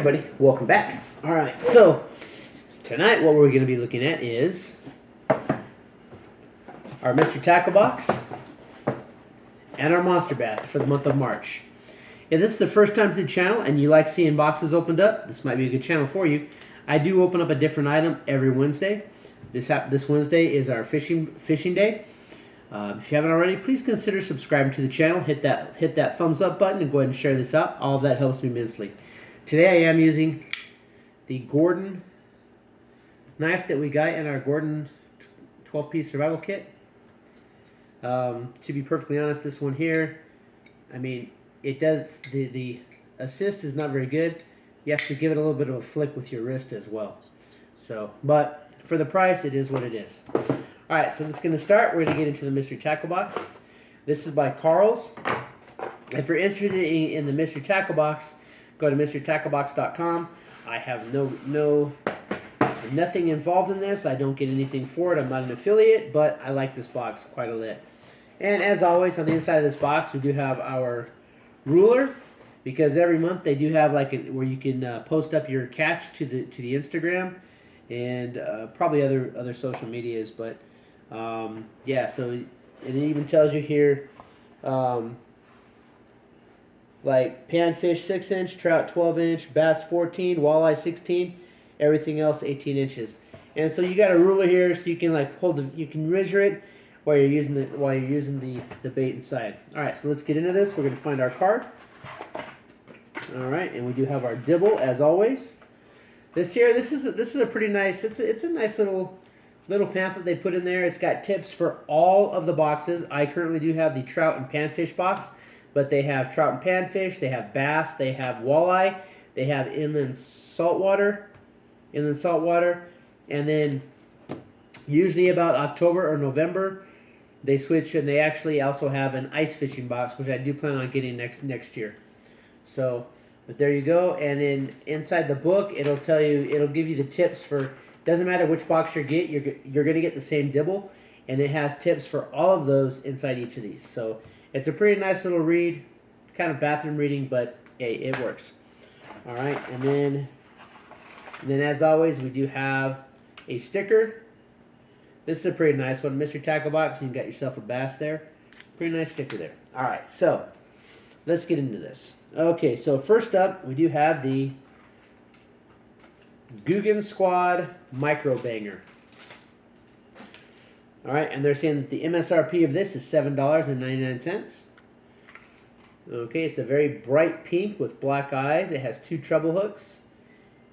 everybody, welcome back. Alright, so tonight what we're going to be looking at is our Mystery Tackle Box and our Monsterbass for the month of March. If this is the first time to the channel and you like seeing boxes opened up, this might be a good channel for you. I do open up a different item every Wednesday. This Wednesday is our fishing day. If you haven't already, please consider subscribing to the channel. Hit that thumbs up button and go ahead and share this out. All of that helps me immensely. Today I am using the Gordon knife that we got in our Gordon 12-piece survival kit. To be perfectly honest, this one here, I mean, it does, the assist is not very good. You have to give it a little bit of a flick with your wrist as well. So, but for the price, it is what it is. Alright, so that's going to start. We're going to get into the Mystery Tackle Box. This is by Carl's. If you're interested in the Mystery Tackle Box, go to mysterytacklebox.com. I have nothing involved in this. I don't get anything for it. I'm not an affiliate, but I like this box quite a bit. And as always, on the inside of this box, we do have our ruler, because every month they do have like where you can post up your catch to the Instagram and probably other social medias. But yeah, so it even tells you here. Like panfish 6-inch, trout 12-inch, bass 14, walleye 16, everything else 18 inches. And so you got a ruler here, so you can like you can measure it while you're using the bait inside. All right, so let's get into this. We're gonna find our card. All right, and we do have our dibble as always. This is a pretty nice. It's a nice little pamphlet they put in there. It's got tips for all of the boxes. I currently do have the trout and panfish box. But they have trout and panfish, they have bass, they have walleye, they have inland saltwater, and then usually about October or November, they switch and they actually also have an ice fishing box, which I do plan on getting next year. So, but there you go. And then inside the book, it'll give you the tips for. Doesn't matter which box you get, you're going to get the same dibble, and it has tips for all of those inside each of these. So. It's a pretty nice little read, kind of bathroom reading, but hey, it works. All right, and then as always, we do have a sticker. This is a pretty nice one, Mystery Tackle Box. You got yourself a bass there. Pretty nice sticker there. All right, so let's get into this. Okay, so first up, we do have the Guggen Squad Micro Banger. All right, and they're saying that the MSRP of this is $7.99. Okay, it's a very bright pink with black eyes. It has 2 treble hooks.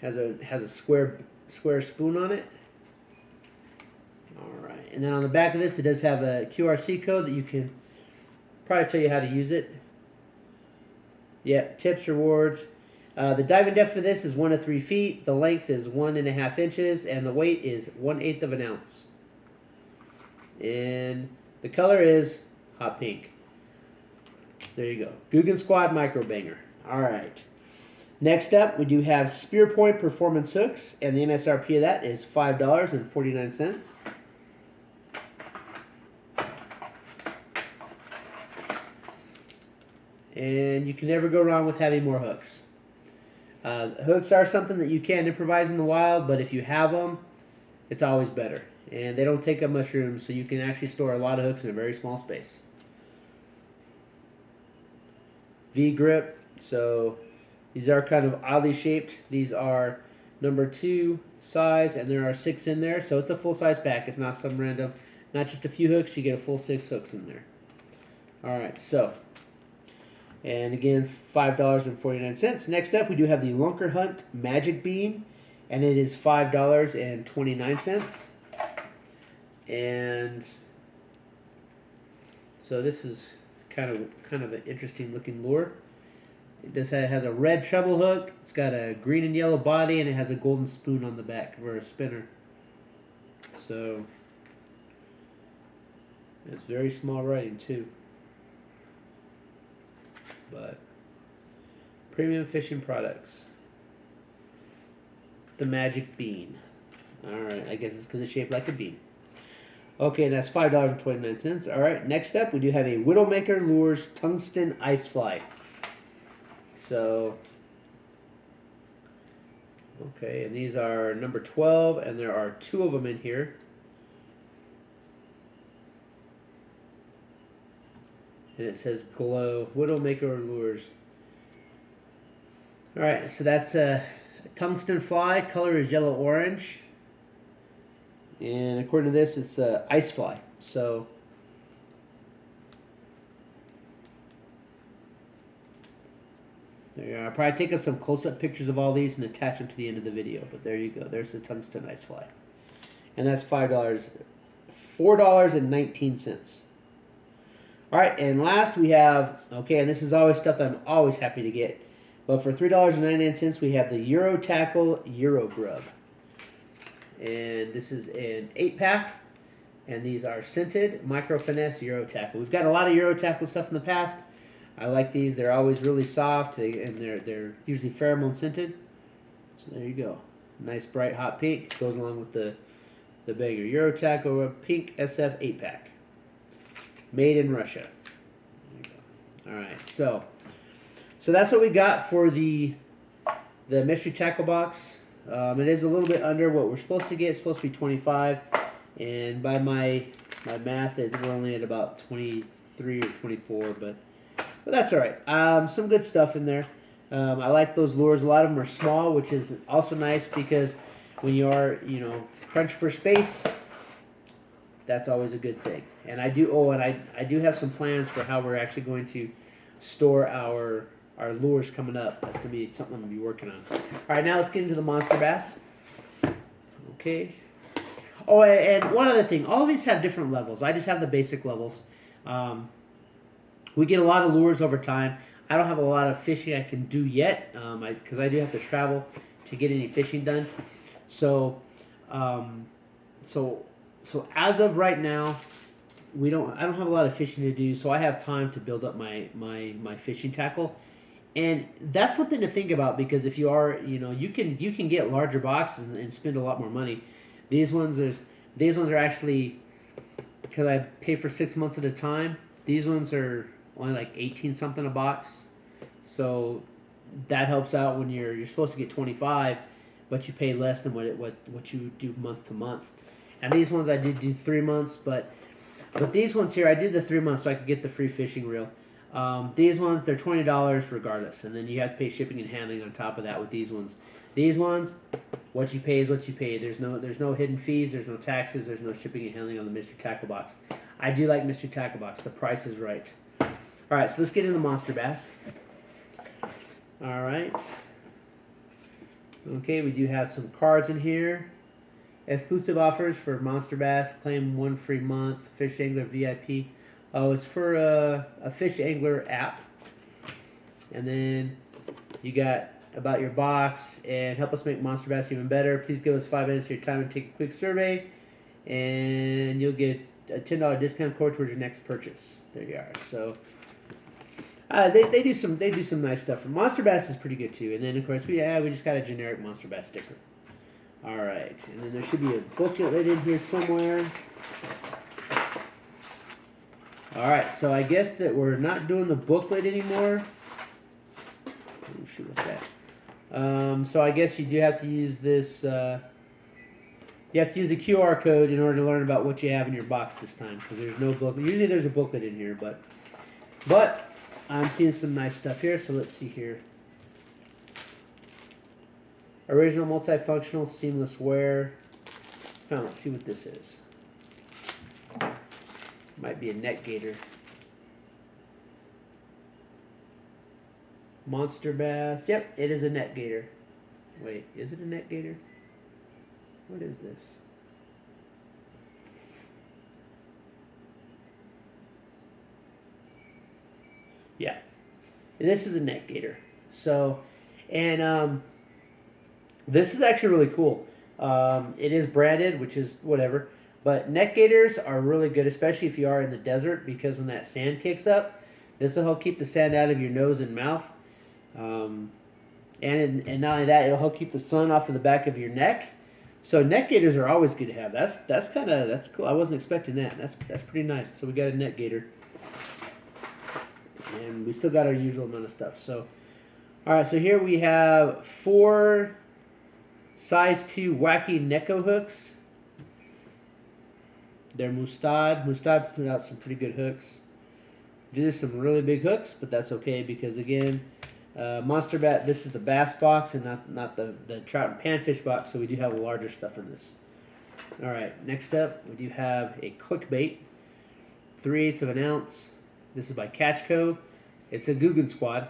Has a square spoon on it. All right, and then on the back of this, it does have a QRC code that you can probably tell you how to use it. Yeah, tips, rewards. The diving depth for this is 1 to 3 feet. The length is 1.5 inches, and the weight is 1/8 of an ounce. And the color is hot pink. There you go. Guggen Squad Micro Banger. All right. Next up, we do have Spear Point Performance Hooks, and the MSRP of that is $5.49. And you can never go wrong with having more hooks. Hooks are something that you can improvise in the wild, but if you have them, it's always better. And they don't take up much room, so you can actually store a lot of hooks in a very small space. V-grip, so these are kind of oddly shaped. These are number 2 size, and there are 6 in there, so it's a full-size pack. It's not some random, not just a few hooks. You get a full 6 hooks in there. All right, so, and again, $5.49. Next up, we do have the Lunker Hunt Magic Beam, and it is $5.29. And so this is kind of an interesting looking lure. It has a red treble hook. It's got a green and yellow body, and it has a golden spoon on the back for a spinner. So it's very small writing too. But premium fishing products. The Magic Bean. All right, I guess it's because it's shaped like a bean. Okay, that's $5.29. All right, next up, we do have a Widowmaker Lures Tungsten Ice Fly. So Okay, and these are number 12, and there are 2 of them in here. And it says Glow Widowmaker Lures. All right, so that's a tungsten fly. Color is yellow orange, and according to this, it's a ice fly. So there you are. I'll probably take up some close-up pictures of all these and attach them to the end of the video. But there you go. There's the tungsten ice fly, and that's $4.19. All right, and last we have, okay, and this is always stuff I'm always happy to get. But for $3.99, we have the Euro Tackle Euro Grub. And this is an 8-pack. And these are scented Micro Finesse Euro Tackle. We've got a lot of Euro Tackle stuff in the past. I like these. They're always really soft, and they're usually pheromone scented. So there you go. Nice bright hot pink. Goes along with the banger. Euro Tackle Pink SF 8-pack. Made in Russia. There you go. All right, so that's what we got for the mystery tackle box. It is a little bit under what we're supposed to get. It's supposed to be 25, and by my math, we're only at about 23 or 24, but that's all right. Some good stuff in there. I like those lures. A lot of them are small, which is also nice because when you are, crunch for space, that's always a good thing. And I do have some plans for how we're actually going to store our lures coming up. That's going to be something I'm going to be working on. All right, now let's get into the Monsterbass. Okay. Oh, and one other thing. All of these have different levels. I just have the basic levels. We get a lot of lures over time. I don't have a lot of fishing I can do yet because I do have to travel to get any fishing done. So as of right now, I don't have a lot of fishing to do, so I have time to build up my fishing tackle. And that's something to think about because if you are, you can get larger boxes and spend a lot more money. These ones are actually, because I pay for 6 months at a time. These ones are only like 18 something a box, so that helps out when you're supposed to get 25, but you pay less than what you do month to month. And these ones I did do 3 months, but these ones here I did the 3 months so I could get the free fishing reel. These ones, they're $20 regardless, and then you have to pay shipping and handling on top of that with these ones. These ones, what you pay is what you pay. There's no hidden fees, there's no taxes, there's no shipping and handling on the mystery tackle box. I do like mystery tackle box. The price is right. All right, so let's get into Monsterbass. All right. Okay, we do have some cards in here. Exclusive offers for Monsterbass. Claim 1 free month. Fish Angler VIP. Oh, it's for a Fish Angler app. And then you got about your box and help us make Monsterbass even better. Please give us 5 minutes of your time and take a quick survey, and you'll get a $10 discount code towards your next purchase. There you are. So they do some nice stuff. Monsterbass is pretty good too. And then of course we just got a generic Monsterbass sticker. All right, and then there should be a booklet in here somewhere. All right, so I guess that we're not doing the booklet anymore. Oh, shoot, what's that? So I guess you do have to use this. You have to use a QR code in order to learn about what you have in your box this time, because there's no booklet. Usually there's a booklet in here, but I'm seeing some nice stuff here. So let's see here. Original multifunctional seamless wear. Now let's see what this is. Might be a net gator. Monsterbass. Yep, it is a net gator. Wait, is it a net gator? What is this? Yeah, this is a net gator. So, and this is actually really cool. It is branded, which is whatever. But net gators are really good, especially if you are in the desert, because when that sand kicks up, this will help keep the sand out of your nose and mouth. And not only that, it'll help keep the sun off of the back of your neck. So net gators are always good to have. That's cool. I wasn't expecting that. That's pretty nice. So we got a net gator, and we still got our usual amount of stuff. So, all right. So here we have four Size 2 wacky Neko hooks. They're Mustad. Mustad put out some pretty good hooks. These are some really big hooks, but that's okay because again, Monsterbass. This is the bass box and not the trout and panfish box, so we do have larger stuff in this. All right, next up we do have a clickbait, 3/8 of an ounce. This is by Catchco. It's a Guggen Squad.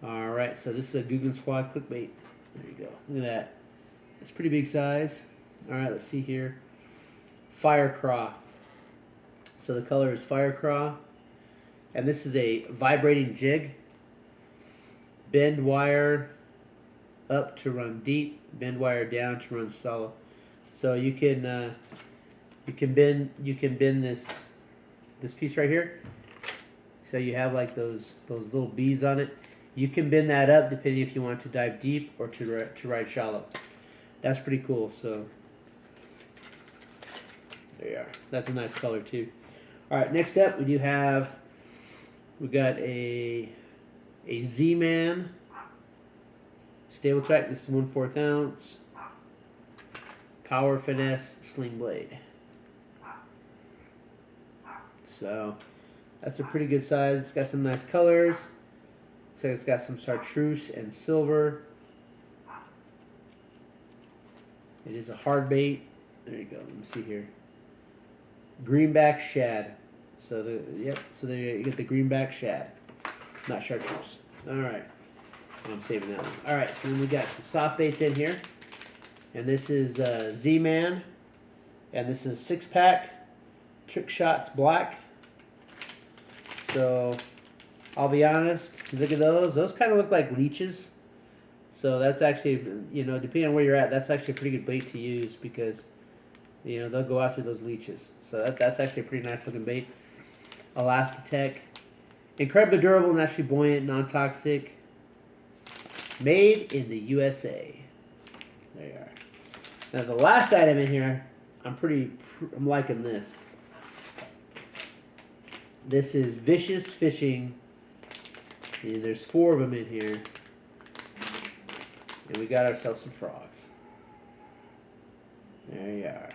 All right, so this is a Guggen Squad clickbait. There you go. Look at that. It's pretty big size. All right, let's see here. Fire Craw. So the color is Fire Craw. And this is a vibrating jig. Bend wire up to run deep. Bend wire down to run shallow. So you can bend this piece right here. So you have like those little beads on it. You can bend that up depending if you want to dive deep or to ride shallow. That's pretty cool. So there you are. That's a nice color too. All right, next up we got a Z-Man stable track. This is 1/4 ounce. Power Finesse Sling Blade. So that's a pretty good size. It's got some nice colors. Looks like it's got some chartreuse and silver. It is a hard bait. There you go. Let me see here. Greenback shad. So so there you get the greenback shad, not chartreuse. All right. I'm saving that one. All right. So then we got some soft baits in here, and this is Z-Man, and this is 6-pack Trick Shots Black. So I'll be honest. Look at those. Those kind of look like leeches. So that's actually, depending on where you're at, that's actually a pretty good bait to use because, they'll go after those leeches. So that's actually a pretty nice looking bait. Elastic. Incredibly durable, naturally buoyant, non-toxic. Made in the USA. There you are. Now the last item in here, I'm liking this. This is Vicious Fishing. And there's 4 of them in here. And we got ourselves some frogs. There you are.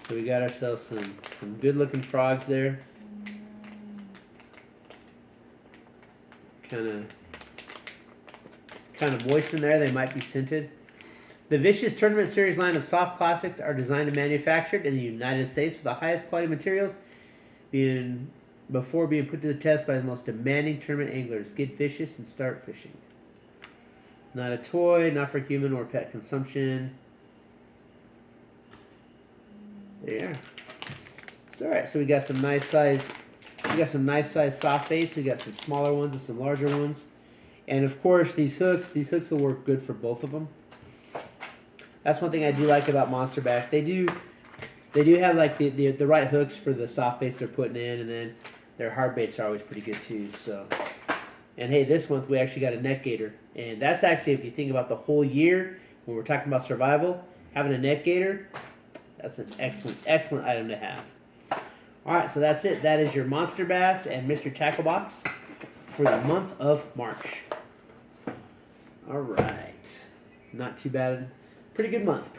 So we got ourselves some good looking frogs there. Kind of moist in there. They might be scented. The Vicious Tournament Series line of soft classics are designed and manufactured in the United States with the highest quality materials before being put to the test by the most demanding tournament anglers. Get vicious and start fishing. Not a toy, not for human or pet consumption. There you are. So alright, so we got some nice size soft baits. We got some smaller ones and some larger ones. And of course these hooks will work good for both of them. That's one thing I do like about Monsterbass. They do have like the right hooks for the soft baits they're putting in, and then their hard baits are always pretty good too. So, and hey, this month we actually got a net gator, and that's actually, if you think about the whole year when we're talking about survival, having a net gator, that's an excellent item to have. All right, so that's it. That is your Monsterbass and Mr. Tackle Box for the month of March. All right, not too bad. Pretty good month.